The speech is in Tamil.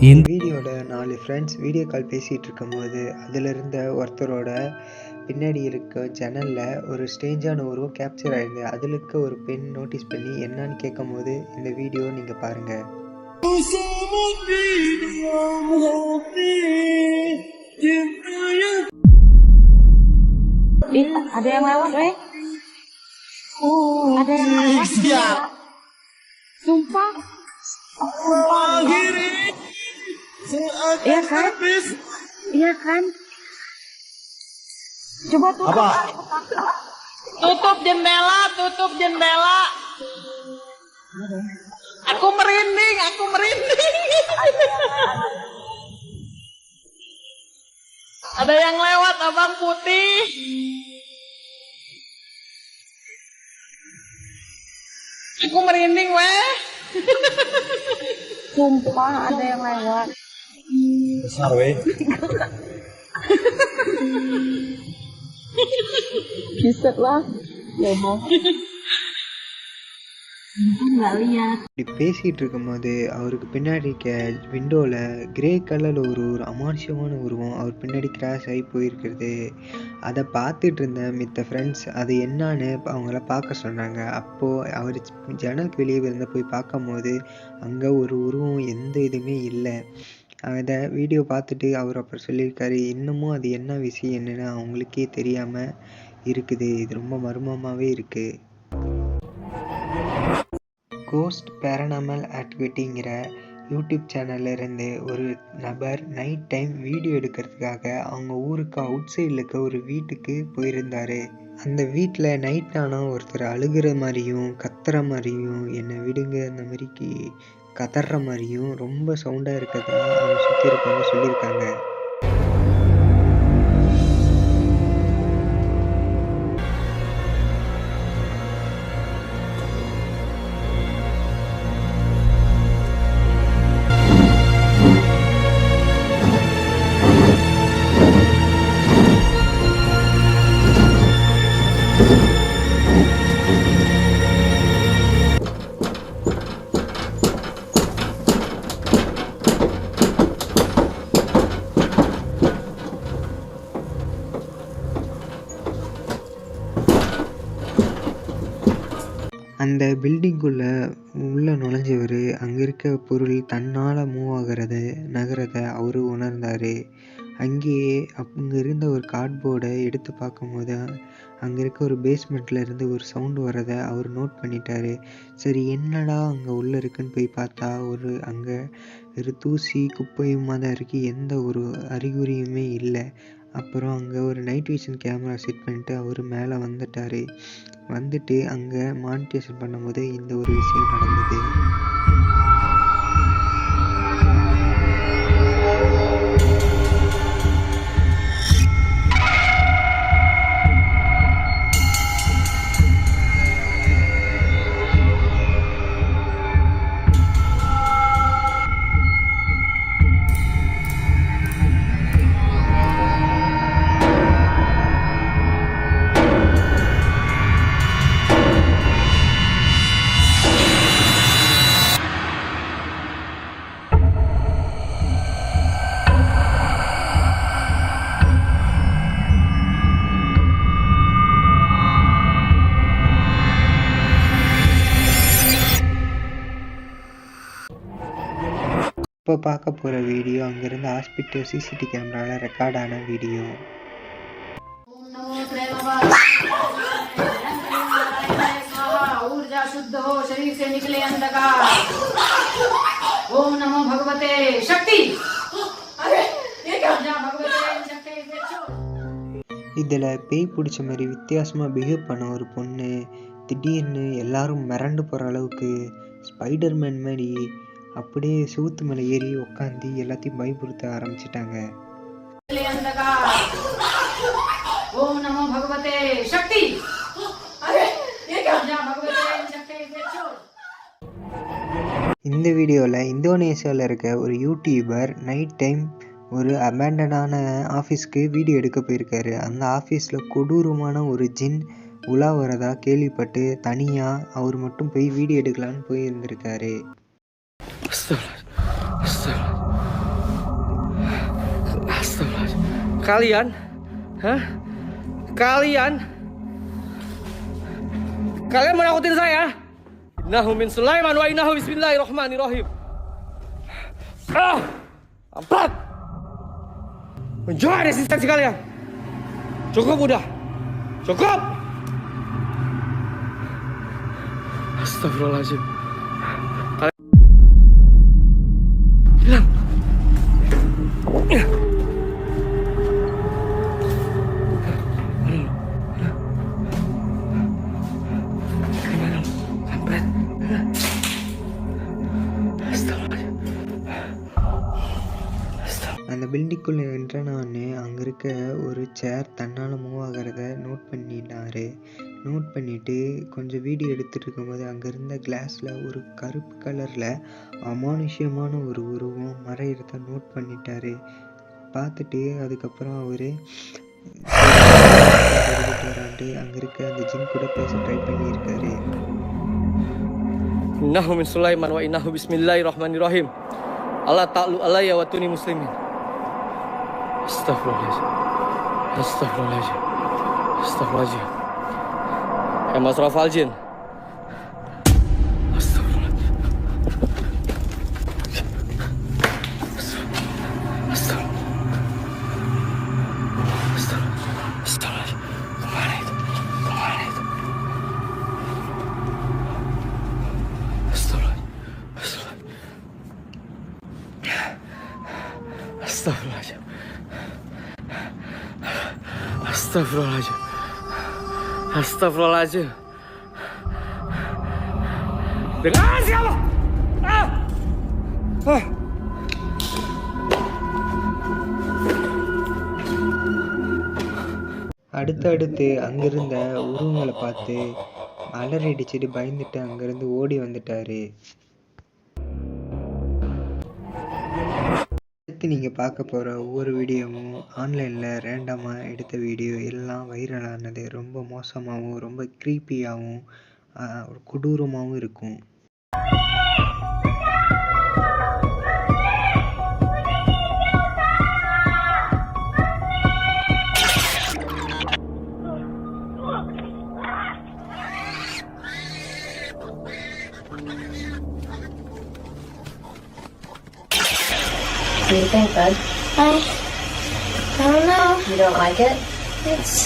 வீடியோட 4 ஃப்ரெண்ட்ஸ் வீடியோ கால் பேசிகிட்டு இருக்கும்போது அதில் இருந்த ஒருத்தரோட பின்னாடி இருக்க ஜன்னலில் ஒரு ஸ்ட்ரேஞ்சான உருவம் கேப்சர் ஆகிடுது. அதில் இருக்க ஒரு பெண் நோட்டீஸ் பண்ணி என்னன்னு கேட்கும் போது இந்த வீடியோ நீங்கள் பாருங்கள். Ada yang lewat, weh. Ada yang lewat. Sumpah. Iya kan? Iya kan? Coba tuh. Apa? Tutup jendela. Aku merinding. Ada yang lewat, abang putih. Aku merinding, weh. Sumpah ada yang lewat. Besar, weh. Bisa lah. Ya mau. இப்படி பேசிகிட்டு இருக்கும்போது அவருக்கு பின்னாடி இருக்க விண்டோவில் கிரே கலரில் ஒரு அமானுஷ்யமான உருவம் அவர் பின்னாடி கிராஷ் ஆகி போயிருக்கிறது. அதை பார்த்துட்டு இருந்த மித்த ஃப்ரெண்ட்ஸ் அது என்னான்னு அவங்கள பார்க்க சொன்னாங்க. அப்போது அவர் ஜன்னலுக்கு வெளியே வந்து போய் பார்க்கும்போது அங்கே ஒரு உருவம் எந்த இதுவுமே இல்லை. அதை வீடியோ பார்த்துட்டு அவர் அப்புறம் சொல்லியிருக்காரு, இன்னமும் அது என்ன விஷயம் என்னன்னு அவங்களுக்கே தெரியாமல் இருக்குது. இது ரொம்ப மர்மமாகவே இருக்குது. கோஸ்ட் பேரனாமல் ஆக்டிவிட்டிங்கிற யூடியூப் சேனல்ல இருந்து ஒரு நபர் நைட் டைம் வீடியோ எடுக்கிறதுக்காக அவங்க ஊருக்கு அவுட் சைடில் இருக்க ஒரு வீட்டுக்கு போயிருந்தாரு. அந்த வீட்டில் நைட் ஆனால் ஒருத்தர் அழுகிற மாதிரியும் கத்துற மாதிரியும் என்னை விடுங்க அந்த மாதிரிக்கு கதற மாதிரியும் ரொம்ப சவுண்டாக இருக்கிறதா அவங்க சுற்றி இருக்கவங்க சொல்லியிருக்காங்க. அந்த பில்டிங்குள்ளே உள்ளே நுழைஞ்சவர் அங்கே இருக்க பொருள் தன்னால் மூவ் ஆகிறத நகரதை அவர் உணர்ந்தார். அங்கேயே அங்கே இருந்த ஒரு கார்ட்போர்டை எடுத்து பார்க்கும்போது அங்கே இருக்க ஒரு பேஸ்மெண்ட்டில் இருந்து ஒரு சவுண்டு வரதை அவர் நோட் பண்ணிட்டார். சரி என்னடா அங்கே உள்ளே இருக்குன்னு போய் பார்த்தா அங்கே ஒரு தூசி குப்பையுமா தான் இருக்குது, எந்த ஒரு அறிகுறியுமே இல்லை. அப்புறம் அங்கே ஒரு நைட் விஷன் கேமரா செட் பண்ணிட்டு அவர் மேலே வந்துட்டு அங்கே மானிட்டேஷன் பண்ணும்போது இந்த ஒரு விஷயம் நடந்தது. இப்போ பார்க்க போகிற வீடியோ அங்கேருந்து ஹாஸ்பிட்டல் சிசிடிவி கேமராவில் ரெக்கார்ட் ஆன வீடியோ. ऊर्जा शुद्ध हो, शरीर से निकले अंधकार. ओम नमो भगवते शक्ति. अरे ये क्या? भगवते शक्ति. இதில் பேய் பிடிச்ச மாதிரி வித்தியாசமாக பிஹேவ் பண்ண ஒரு பொண்ணு திடீர்னு எல்லாரும் மிரண்டு போகிற அளவுக்கு ஸ்பைடர்மேன் மாதிரி அப்படியே செவுத்து மேலே ஏறி உட்காந்து எல்லாத்தையும் பயமுறுத்த ஆரம்பிச்சிட்டாங்க. ஓம் நமோ பகவதே சக்தி. இந்த வீடியோவில் இந்தோனேஷியாவில் இருக்க ஒரு யூடியூபர் நைட் டைம் ஒரு அபேண்டனான ஆஃபீஸ்க்கு வீடியோ எடுக்க போயிருக்காரு. அந்த ஆஃபீஸில் கொடூரமான ஒரு ஜின் உலா வரதா கேள்விப்பட்டு தனியாக அவர் மட்டும் போய் வீடியோ எடுக்கலான்னு போயிருந்திருக்காரு. Kalian mau nakutin saya? Innahu min Sulaiman wa innahu bismillahirrahmanirrahim. Amprat. Menjual resistensi kalian. Cukup udah. Cukup. Astagfirullahaladzim. Hilang. அந்த பில்டிங்குள்ளே என்ட்ரானே அங்கே இருக்க ஒரு சேர் தன்னால் மூவ் ஆகிறத நோட் பண்ணிவிட்டு கொஞ்சம் வீடியோ எடுத்துகிட்டு இருக்கும்போது அங்கே இருந்த கிளாஸில் ஒரு கருப்பு கலரில் அமானுஷ்யமான ஒரு உருவம் மறையிறத நோட் பண்ணிட்டாரு. பார்த்துட்டு அதுக்கப்புறம் அவர் வராண்டு அங்கே இருக்க அந்த ஜின் கூட பேச ட்ரை பண்ணியிருக்காரு. Innahu min Sulaiman wa innahu bismillahirrahmanirrahim. Allah ta'lu alayya wa tuni muslimin. Astagfirullahaladzim. Astagfirullahaladzim. Astagfirullahaladzim. Masrafal jin. Astagfirullahaladzim. Astagfirullahaladzim. Kemana itu? Astagfirullahaladzim. Astagfirullahaladzim. Astagfirullahaladzim. Dengan siapa? அடுத்து அங்கிருந்த உருவங்களை பார்த்து அலறடிச்சிட்டு பயந்துட்டு அங்கேருந்து ஓடி வந்துட்டாரு. அடுத்து நீங்கள் பார்க்க போகிற ஒவ்வொரு வீடியோவும் ஆன்லைனில் ரேண்டமாக எடுத்த வீடியோ எல்லாம் வைரலானது. ரொம்ப மோசமாகவும் ரொம்ப க்ரீப்பியாகவும் கொடூரமாகவும் இருக்கும். What do you think, bud? I don't know. You don't like it? It's